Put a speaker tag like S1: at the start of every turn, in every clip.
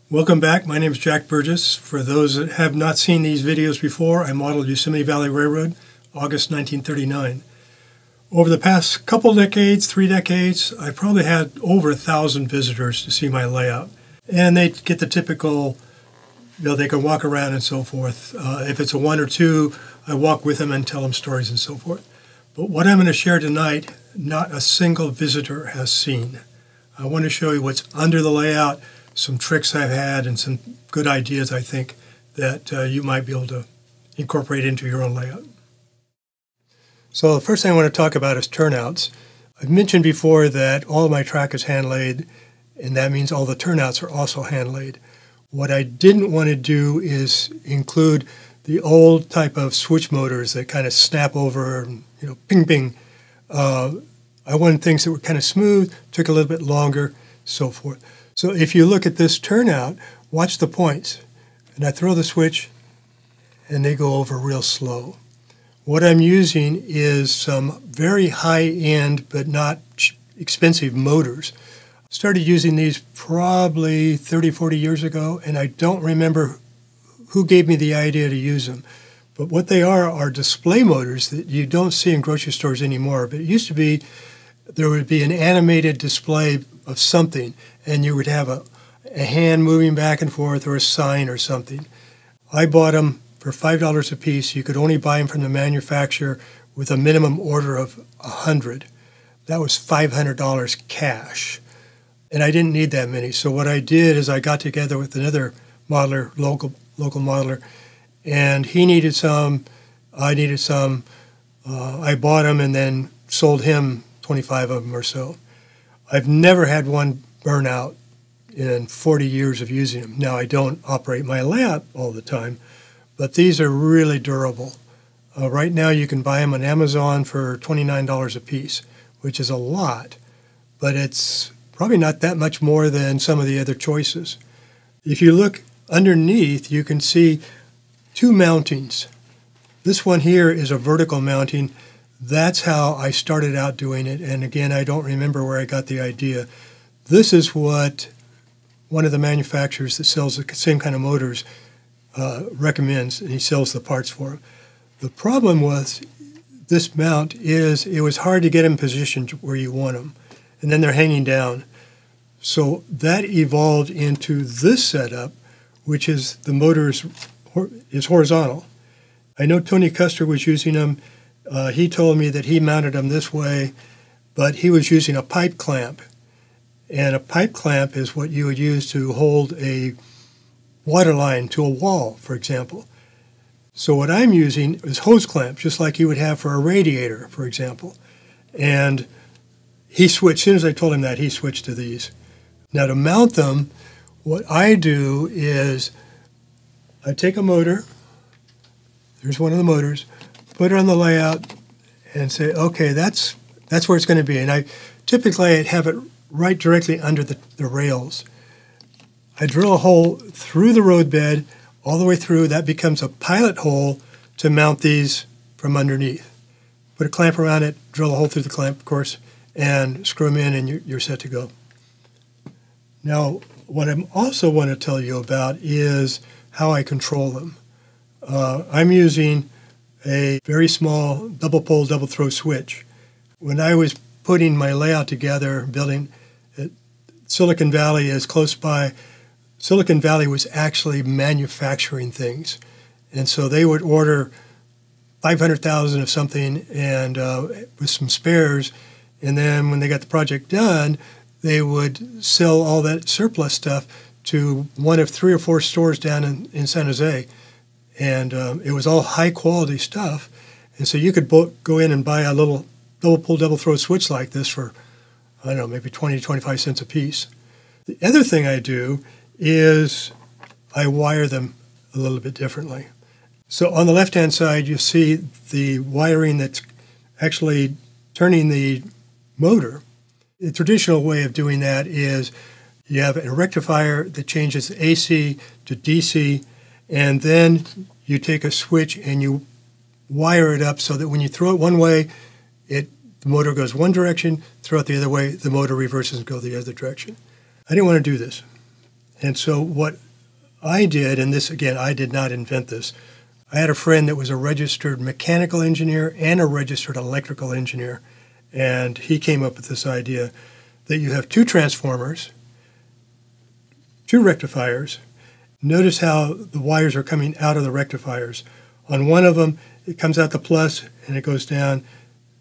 S1: Welcome back. My name is Jack Burgess. For those that have not seen these videos before, I modeled Yosemite Valley Railroad, August 1939. Over the past couple decades, 3 decades, I probably had over 1,000 visitors to see my layout. And they get the typical, they can walk around and so forth. If it's a 1 or 2, I walk with them and tell them stories and so forth. But what I'm going to share tonight, not a single visitor has seen. I want to show you what's under the layout, some tricks I've had, and some good ideas I think that you might be able to incorporate into your own layout. So the first thing I want to talk about is turnouts. I've mentioned before that all of my track is hand-laid, and that means all the turnouts are also hand-laid. What I didn't want to do is include the old type of switch motors that kind of snap over and, ping, ping. I wanted things that were kind of smooth, took a little bit longer, so forth. So if you look at this turnout, watch the points. And I throw the switch, and they go over real slow. What I'm using is some very high-end but not expensive motors. I started using these probably 30, 40 years ago, and I don't remember who gave me the idea to use them. But what they are display motors that you don't see in grocery stores anymore. But it used to be there would be an animated display of something, and you would have a hand moving back and forth or a sign or something. I bought them for $5 a piece. You could only buy them from the manufacturer with a minimum order of 100. That was $500 cash. And I didn't need that many. So what I did is I got together with another modeler, local modeler, and he needed some, I needed some. I bought them and then sold him 25 of them or so. I've never had one burn out in 40 years of using them. Now, I don't operate my layout all the time, but these are really durable. Right now, you can buy them on Amazon for $29 a piece, which is a lot, but it's probably not that much more than some of the other choices. If you look underneath, you can see 2 mountings. This one here is a vertical mounting. That's how I started out doing it, and again, I don't remember where I got the idea. This is what one of the manufacturers that sells the same kind of motors recommends, and he sells the parts for them. The problem with this mount is it was hard to get them positioned where you want them, and then they're hanging down. So that evolved into this setup, which is the motor is horizontal. I know Tony Custer was using them. He told me that he mounted them this way, but he was using a pipe clamp. And a pipe clamp is what you would use to hold a water line to a wall, for example. So what I'm using is hose clamps, just like you would have for a radiator, for example. And he switched, as soon as I told him that, he switched to these. Now to mount them, what I do is I take a motor, there's one of the motors, put it on the layout and say, okay, that's where it's going to be. And I typically have it right directly under the rails. I drill a hole through the roadbed all the way through. That becomes a pilot hole to mount these from underneath. Put a clamp around it, drill a hole through the clamp, of course, and screw them in, and you're set to go. Now, what I also want to tell you about is how I control them. I'm using a very small double pole, double throw switch. When I was putting my layout together, building it, Silicon Valley is close by. Silicon Valley was actually manufacturing things. And so they would order 500,000 of something and with some spares. And then when they got the project done, they would sell all that surplus stuff to one of 3 or 4 stores down in San Jose. And it was all high-quality stuff. And so you could go in and buy a little double-pull, double-throw switch like this for, I don't know, maybe 20 to 25 cents a piece. The other thing I do is I wire them a little bit differently. So on the left-hand side, you see the wiring that's actually turning the motor. The traditional way of doing that is you have a rectifier that changes AC to DC, and then you take a switch and you wire it up so that when you throw it one way, the motor goes one direction, throw it the other way, the motor reverses and goes the other direction. I didn't want to do this. And so what I did, and this again, I did not invent this. I had a friend that was a registered mechanical engineer and a registered electrical engineer, and he came up with this idea that you have two transformers, two rectifiers. Notice how the wires are coming out of the rectifiers. On one of them, it comes out the plus and it goes down.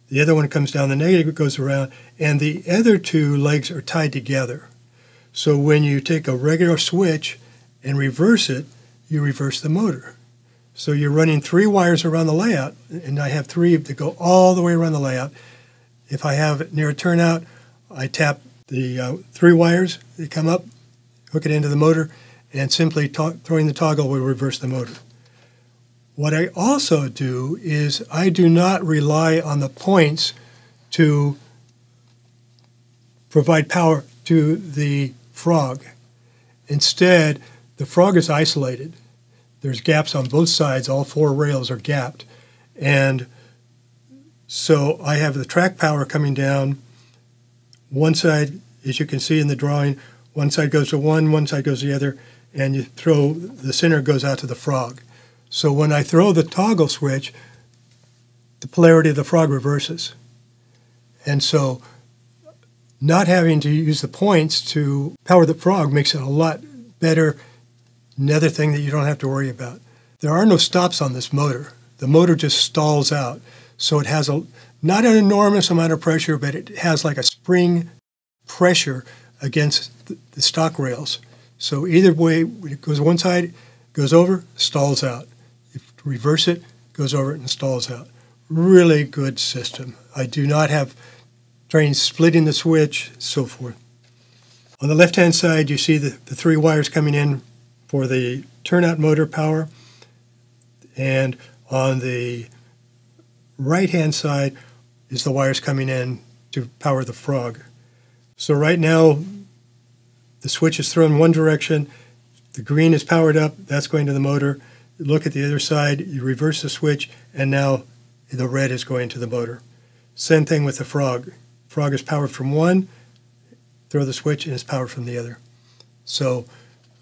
S1: The other one comes down the negative, it goes around, and the other two legs are tied together. So when you take a regular switch and reverse it, you reverse the motor. So you're running three wires around the layout, and I have three that go all the way around the layout. If I have it near a turnout, I tap the three wires, they come up, hook it into the motor, and simply throwing the toggle will reverse the motor. What I also do is I do not rely on the points to provide power to the frog. Instead, the frog is isolated. There's gaps on both sides. All four rails are gapped. And so I have the track power coming down. One side, as you can see in the drawing, one side goes to one side goes to the other, and you throw, the center goes out to the frog. So when I throw the toggle switch, the polarity of the frog reverses. And so not having to use the points to power the frog makes it a lot better. Another thing that you don't have to worry about. There are no stops on this motor. The motor just stalls out. So it has not an enormous amount of pressure, but it has like a spring pressure against the stock rails. So either way, it goes one side, goes over, stalls out. If you reverse it, goes over it and stalls out. Really good system. I do not have trains splitting the switch, so forth. On the left-hand side, you see the three wires coming in for the turnout motor power. And on the right-hand side is the wires coming in to power the frog. So right now, the switch is thrown one direction. The green is powered up. That's going to the motor. You look at the other side. You reverse the switch, and now the red is going to the motor. Same thing with the frog. Frog is powered from one. Throw the switch, and it's powered from the other. So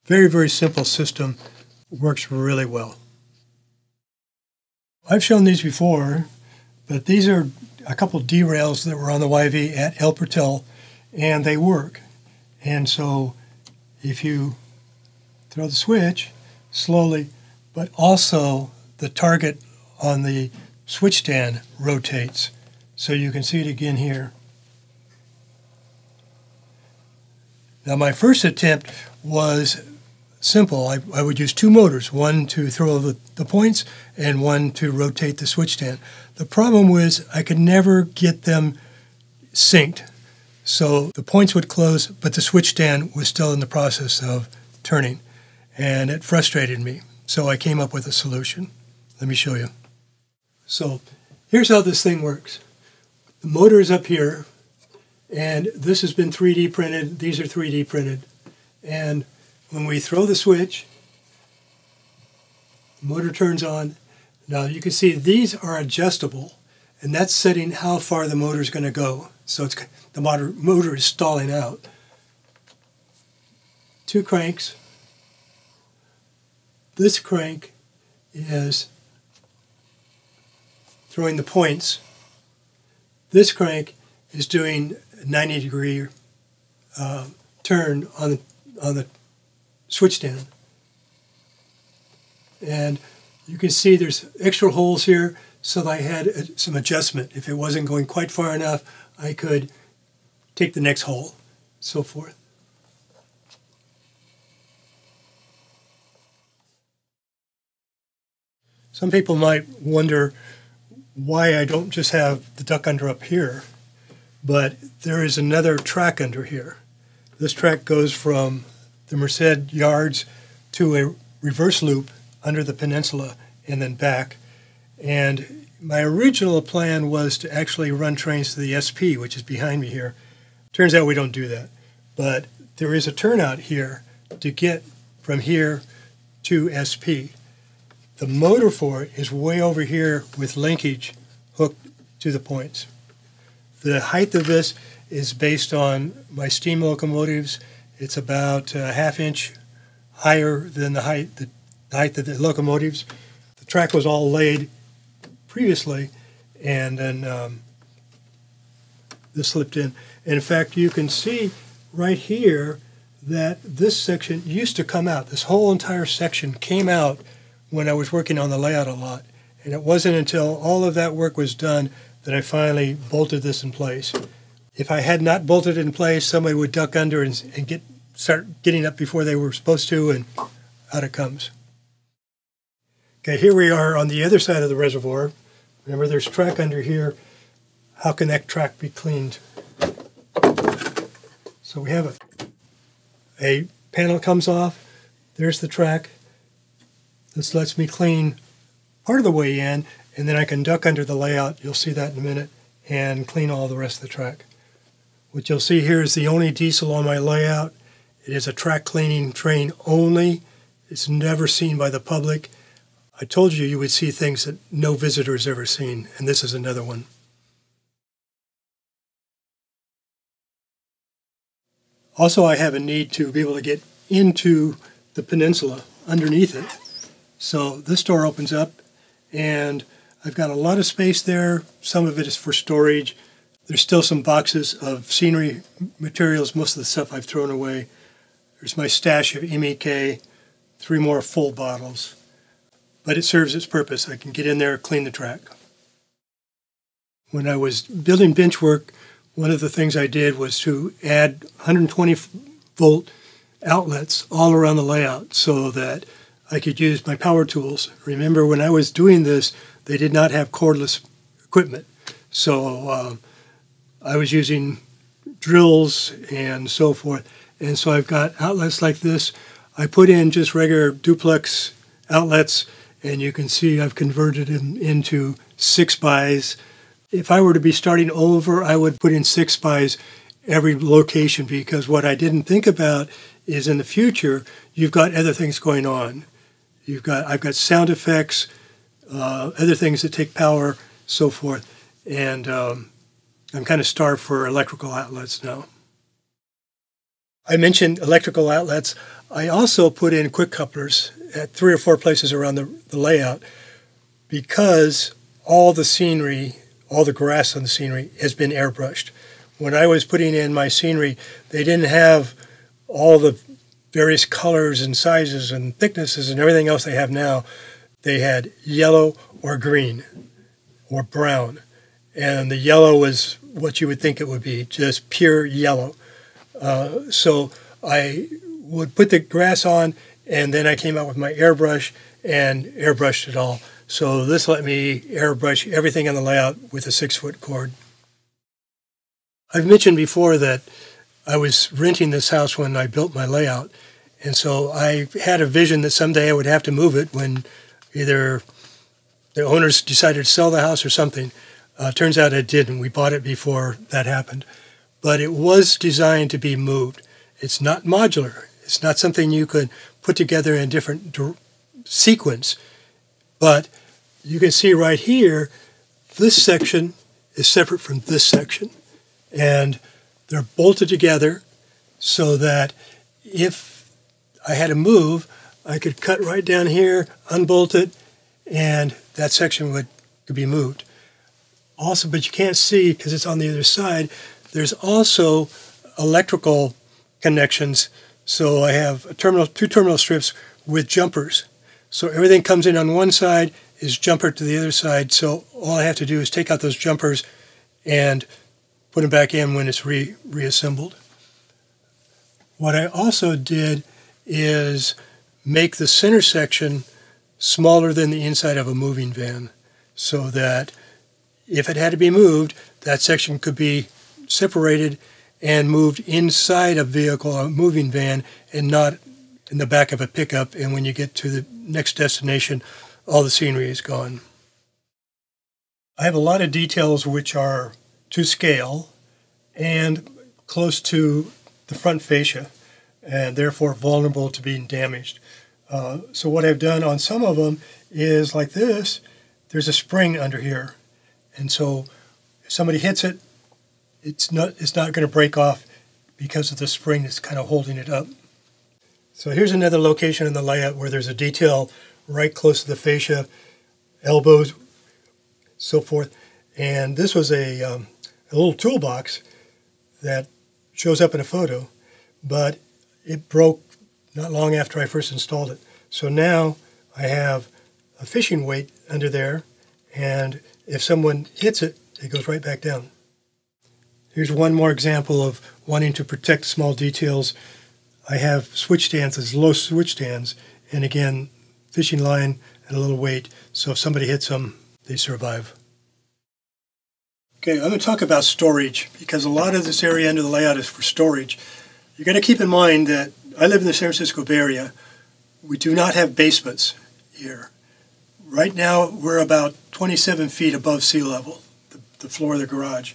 S1: very, very simple system. Works really well. I've shown these before, but these are a couple of derails that were on the YV at El Portal, and they work. And so if you throw the switch slowly, but also the target on the switch stand rotates. So you can see it again here. Now my first attempt was simple. I would use two motors, one to throw the points and one to rotate the switch stand. The problem was I could never get them synced. So the points would close, but the switch stand was still in the process of turning, and it frustrated me. So I came up with a solution. Let me show you. So here's how this thing works. The motor is up here, and this has been 3D printed. These are 3D printed. And when we throw the switch, the motor turns on. Now you can see these are adjustable, and that's setting how far the motor is going to go. So the motor is stalling out. Two cranks. This crank is throwing the points. This crank is doing a 90-degree turn on the switch stand. And you can see there's extra holes here, so that I had some adjustment. If it wasn't going quite far enough, I could take the next hole, so forth. Some people might wonder why I don't just have the duck under up here, but there is another track under here. This track goes from the Merced yards to a reverse loop under the peninsula and then back. And my original plan was to actually run trains to the SP, which is behind me here. Turns out we don't do that. But there is a turnout here to get from here to SP. The motor for it is way over here with linkage hooked to the points. The height of this is based on my steam locomotives. It's about a half-inch higher than the height of the locomotives. The track was all laid previously, and then this slipped in. And in fact, you can see right here that this section used to come out. This whole entire section came out when I was working on the layout a lot. And it wasn't until all of that work was done that I finally bolted this in place. If I had not bolted it in place, somebody would duck under and start getting up before they were supposed to, and out it comes. Okay, here we are on the other side of the reservoir. Remember, there's track under here. How can that track be cleaned? So we have a panel comes off. There's the track. This lets me clean part of the way in, and then I can duck under the layout, you'll see that in a minute, and clean all the rest of the track. What you'll see here is the only diesel on my layout. It is a track cleaning train only. It's never seen by the public. I told you you would see things that no visitor's ever seen, and this is another one. Also, I have a need to be able to get into the peninsula underneath it. So this door opens up, and I've got a lot of space there. Some of it is for storage. There's still some boxes of scenery materials. Most of the stuff I've thrown away. There's my stash of MEK, 3 more full bottles. But it serves its purpose. I can get in there, clean the track. When I was building bench work, one of the things I did was to add 120-volt outlets all around the layout so that I could use my power tools. Remember, when I was doing this, they did not have cordless equipment. So I was using drills and so forth. And so I've got outlets like this. I put in just regular duplex outlets, and you can see I've converted them into 6-bys. If I were to be starting over, I would put in 6-bys every location, because what I didn't think about is in the future, you've got other things going on. I've got sound effects, other things that take power, so forth, and I'm kind of starved for electrical outlets now. I mentioned electrical outlets. I also put in quick couplers at 3 or 4 places around the layout, because all the scenery, all the grass on the scenery has been airbrushed. When I was putting in my scenery, they didn't have all the various colors and sizes and thicknesses and everything else they have now. They had yellow or green or brown. And the yellow was what you would think it would be, just pure yellow. So I would put the grass on, and then I came out with my airbrush and airbrushed it all. So this let me airbrush everything on the layout with a 6-foot cord. I've mentioned before that I was renting this house when I built my layout, and so I had a vision that someday I would have to move it when either the owners decided to sell the house or something. Turns out it didn't. We bought it before that happened. But it was designed to be moved. It's not modular. It's not something you could put together in a different sequence. But you can see right here, this section is separate from this section. And they're bolted together so that if I had to move, I could cut right down here, unbolt it, and that section could be moved. Also, but you can't see because it's on the other side, there's also electrical connections. So I have a 2 terminal strips with jumpers. So everything comes in on one side, is jumpered to the other side. So all I have to do is take out those jumpers and put them back in when it's reassembled. What I also did is make the center section smaller than the inside of a moving van, so that if it had to be moved, that section could be separated and moved inside a vehicle, a moving van, and not in the back of a pickup. And when you get to the next destination, all the scenery is gone. I have a lot of details which are to scale and close to the front fascia, and therefore vulnerable to being damaged. So what I've done on some of them is like this. There's a spring under here, and so if somebody hits it, it's not going to break off because of the spring that's kind of holding it up. So here's another location in the layout where there's a detail right close to the fascia, elbows, so forth. And this was a little toolbox that shows up in a photo, but it broke not long after I first installed it. So now I have a fishing weight under there, and if someone hits it, it goes right back down. Here's one more example of wanting to protect small details. I have switch stands, as low switch stands, and again, fishing line and a little weight, so if somebody hits them, they survive. Okay, I'm going to talk about storage, because a lot of this area under the layout is for storage. You got to keep in mind that I live in the San Francisco Bay Area. We do not have basements here. Right now, we're about 27 feet above sea level, the floor of the garage.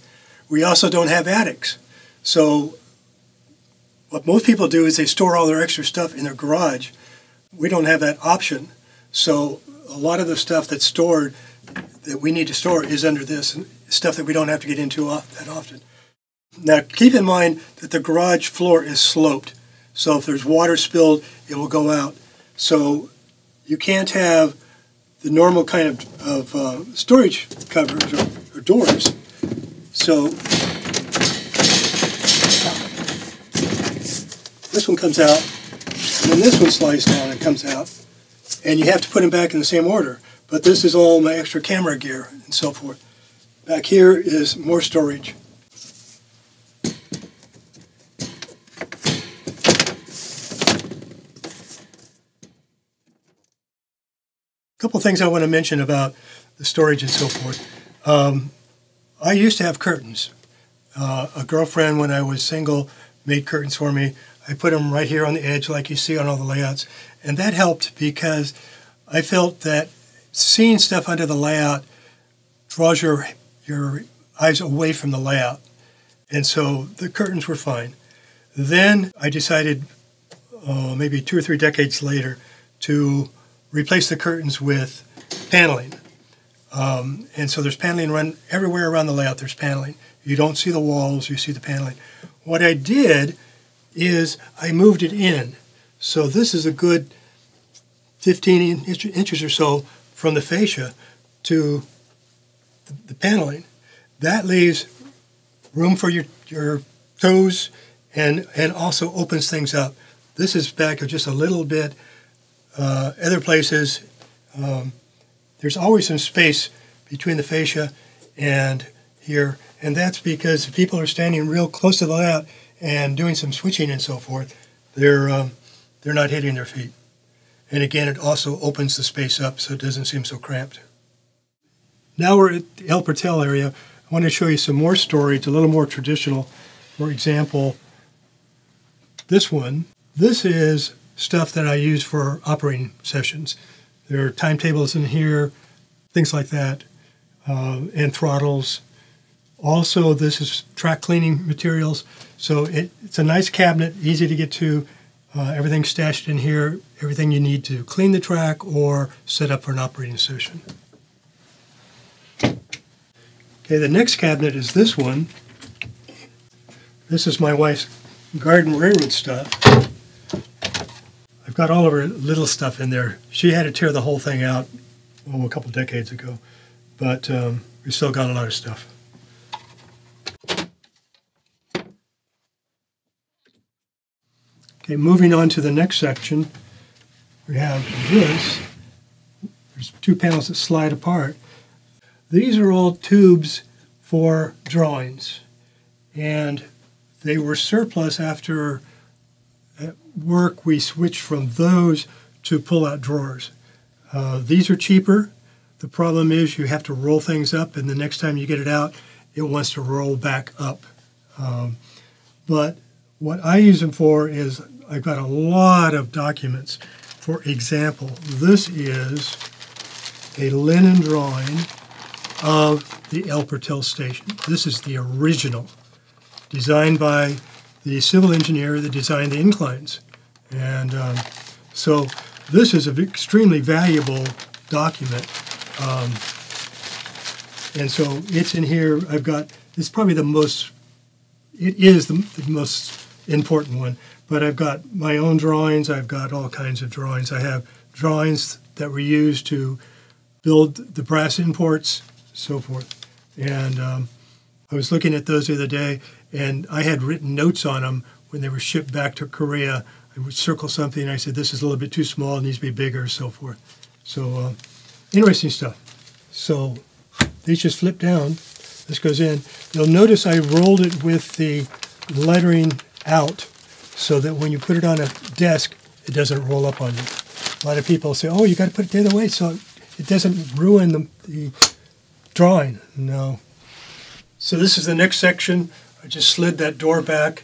S1: We also don't have attics. So what most people do is they store all their extra stuff in their garage. We don't have that option. So a lot of the stuff that's stored that we need to store is under this, and stuff that we don't have to get into that often. Now keep in mind that the garage floor is sloped. So if there's water spilled, it will go out. So you can't have the normal kind of storage covers or doors. So this one comes out, and then this one slides down and comes out, and you have to put them back in the same order. But this is all my extra camera gear and so forth. Back here is more storage. A couple things I want to mention about the storage and so forth. I used to have curtains. A girlfriend, when I was single, made curtains for me. I put them right here on the edge like you see on all the layouts. And that helped because I felt that seeing stuff under the layout draws your eyes away from the layout. And so the curtains were fine. Then I decided, maybe 2 or 3 decades later, to replace the curtains with paneling. And so there's paneling run everywhere around the layout. There's paneling. You don't see the walls, you see the paneling. What I did is I moved it in. So this is a good 15 inches or so from the fascia to the paneling. That leaves room for your toes and also opens things up. This is back just a little bit. Other places, there's always some space between the fascia and here, and that's because if people are standing real close to the layout and doing some switching and so forth, they're not hitting their feet. And again, it also opens the space up so it doesn't seem so cramped. Now we're at the El Portal area. I want to show you some more storage, a little more traditional. For example, this one. This is stuff that I use for operating sessions. There are timetables in here, things like that, and throttles. Also, this is track cleaning materials. So it's a nice cabinet, easy to get to. Everything's stashed in here, everything you need to clean the track or set up for an operating session. Okay, the next cabinet is this one. This is my wife's garden railroad stuff. I've got all of her little stuff in there. She had to tear the whole thing out a couple decades ago, but we still got a lot of stuff. Okay, moving on to the next section, we have this. There's 2 panels that slide apart. These are all tubes for drawings, and they were surplus after at work we switched from those to pull-out drawers. These are cheaper. The problem is you have to roll things up, and the next time you get it out, it wants to roll back up. But what I use them for is I've got a lot of documents. For example, this is a linen drawing of the El Portal station. This is the original, designed by the civil engineer that designed the inclines. And so this is an extremely valuable document. And so it's in here. I've got, it's probably the most, it is the most important one. But I've got my own drawings. I've got all kinds of drawings. I have drawings that were used to build the brass imports, so forth. And I was looking at those the other day, and I had written notes on them when they were shipped back to Korea. I would circle something, and I said, this is a little bit too small, it needs to be bigger, so forth. So interesting stuff. So these just flip down. This goes in. You'll notice I rolled it with the lettering out so that when you put it on a desk, it doesn't roll up on you. A lot of people say, oh, you got to put it the other way so it doesn't ruin the drawing. No. So this is the next section. I just slid that door back.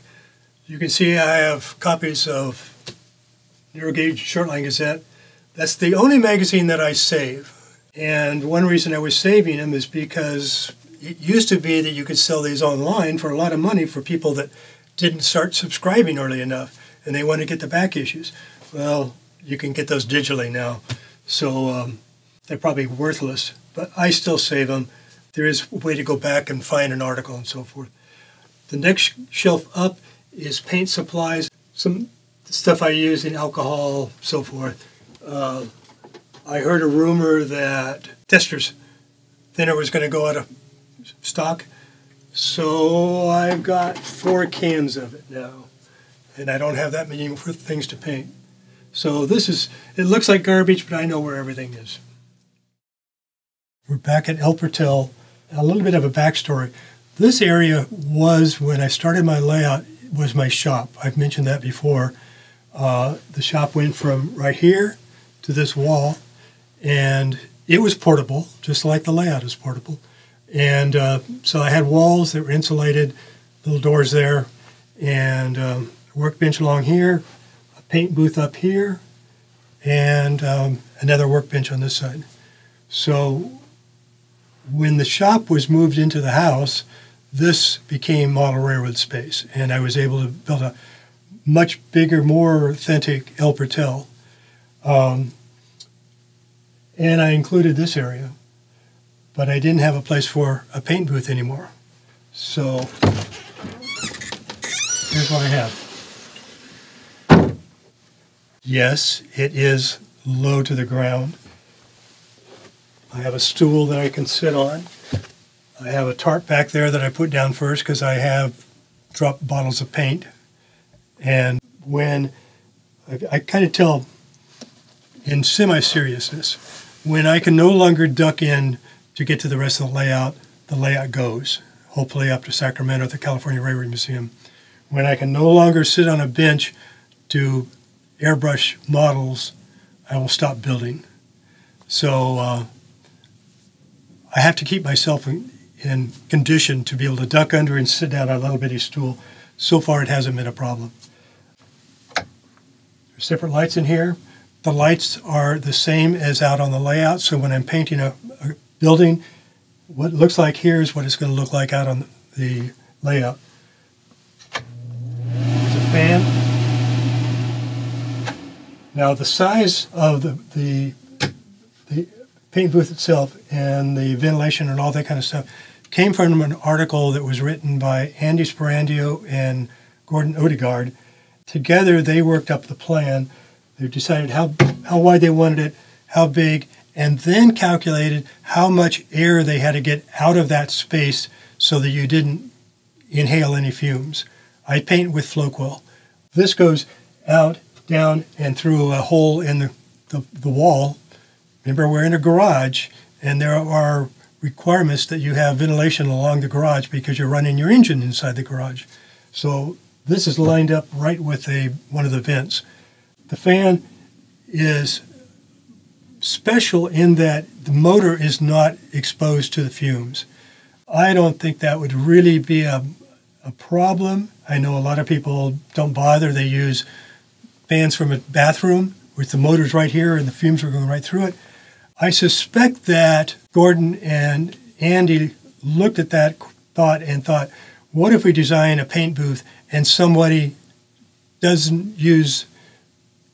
S1: You can see I have copies of Narrow Gauge Shortline Gazette. That's the only magazine that I save. And one reason I was saving them is because it used to be that you could sell these online for a lot of money for people that didn't start subscribing early enough and they want to get the back issues. Well, you can get those digitally now. So they're probably worthless, but I still save them. There is a way to go back and find an article and so forth. The next shelf up is paint supplies, some stuff I use in alcohol, so forth. I heard a rumor that Testors thinner was going to go out of stock, so I've got 4 cans of it now, and I don't have that many more things to paint. So this is, it looks like garbage, but I know where everything is. We're back at El Portal. A little bit of a backstory. This area was, when I started my layout, was my shop. I've mentioned that before. The shop went from right here to this wall, and it was portable, just like the layout is portable. And so I had walls that were insulated, little doors there, and a workbench along here, a paint booth up here, and another workbench on this side. So when the shop was moved into the house, this became model railroad space, and I was able to build a much bigger, more authentic El Portal. And I included this area, but I didn't have a place for a paint booth anymore. So here's what I have. Yes, it is low to the ground. I have a stool that I can sit on. I have a tarp back there that I put down first because I have dropped bottles of paint. And when I kind of tell in semi-seriousness, when I can no longer duck in to get to the rest of the layout goes, hopefully up to Sacramento at the California Railroad Museum. When I can no longer sit on a bench to airbrush models, I will stop building. So I have to keep myself in condition to be able to duck under and sit down on a little bitty stool. So far it hasn't been a problem. There's separate lights in here. The lights are the same as out on the layout, so when I'm painting a building, what it looks like here is what it's going to look like out on the layout. There's a fan. Now the size of the paint booth itself and the ventilation and all that kind of stuff came from an article that was written by Andy Sporandio and Gordon Odegaard. Together they worked up the plan. They decided how wide they wanted it, how big, and then calculated how much air they had to get out of that space so that you didn't inhale any fumes. I paint with flow quill. This goes out, down, and through a hole in the wall. Remember, we're in a garage, and there are requirements that you have ventilation along the garage because you're running your engine inside the garage. So this is lined up right with one of the vents. The fan is special in that the motor is not exposed to the fumes. I don't think that would really be a problem. I know a lot of people don't bother. They use fans from a bathroom with the motors right here and the fumes are going right through it. I suspect that Gordon and Andy looked at that thought, what if we design a paint booth and somebody doesn't use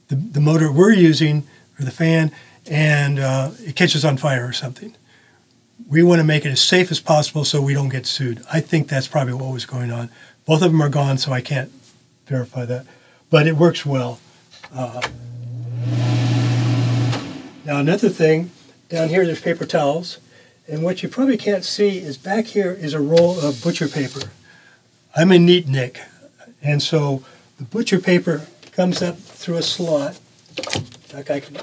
S1: the motor we're using, or the fan, and it catches on fire or something. We want to make it as safe as possible so we don't get sued. I think that's probably what was going on. Both of them are gone, so I can't verify that. But it works well. Now another thing, down here there's paper towels, and what you probably can't see is back here is a roll of butcher paper. I'm a neatnik, and so the butcher paper comes up through a slot. Like I can.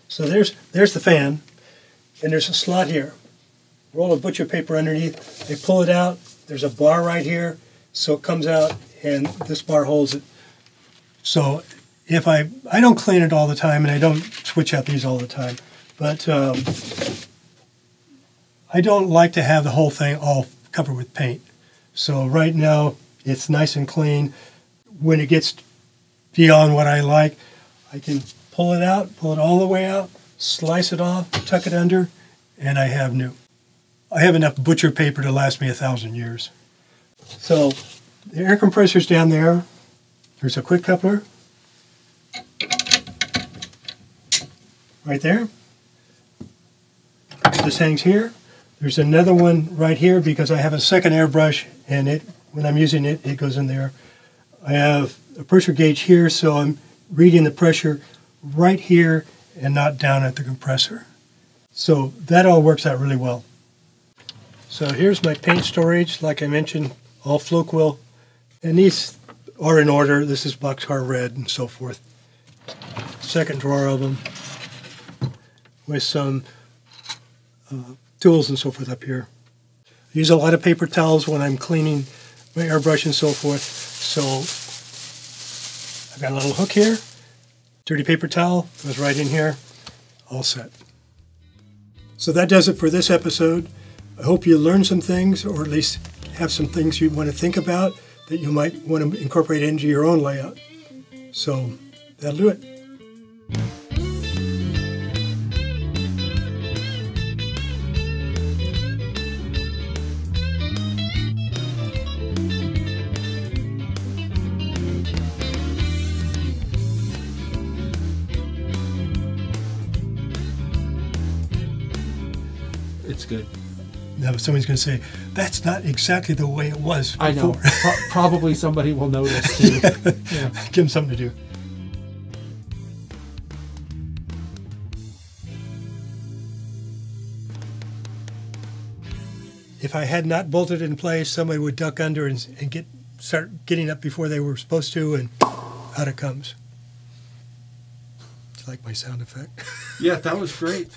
S1: So there's the fan, and there's a slot here. Roll of butcher paper underneath. They pull it out. There's a bar right here, so it comes out, and this bar holds it. So if I don't clean it all the time, and I don't switch out these all the time, but I don't like to have the whole thing all covered with paint. So right now it's nice and clean. When it gets beyond what I like, I can pull it out, pull it all the way out, slice it off, tuck it under, and I have new. I have enough butcher paper to last me 1,000 years. So the air compressor's down there. There's a quick coupler right there. This hangs here. There's another one right here because I have a second airbrush, and when I'm using it, it goes in there. I have a pressure gauge here, so I'm reading the pressure right here and not down at the compressor. So that all works out really well. So here's my paint storage, like I mentioned, all Floquil, and these are in order. This is Boxcar Red and so forth. Second drawer of them with some tools and so forth up here. I use a lot of paper towels when I'm cleaning my airbrush and so forth. So I've got a little hook here, dirty paper towel goes right in here, all set. So that does it for this episode. I hope you learned some things, or at least have some things you want to think about that you might want to incorporate into your own layout. So that'll do it.
S2: It's good.
S1: Now somebody's going to say, that's not exactly the way it was before.
S2: I know. Probably somebody will notice too.
S1: Yeah. Give them something to do. If I had not bolted it in place, somebody would duck under and start getting up before they were supposed to, and out it comes. It's like my sound effect.
S2: Yeah, that was great.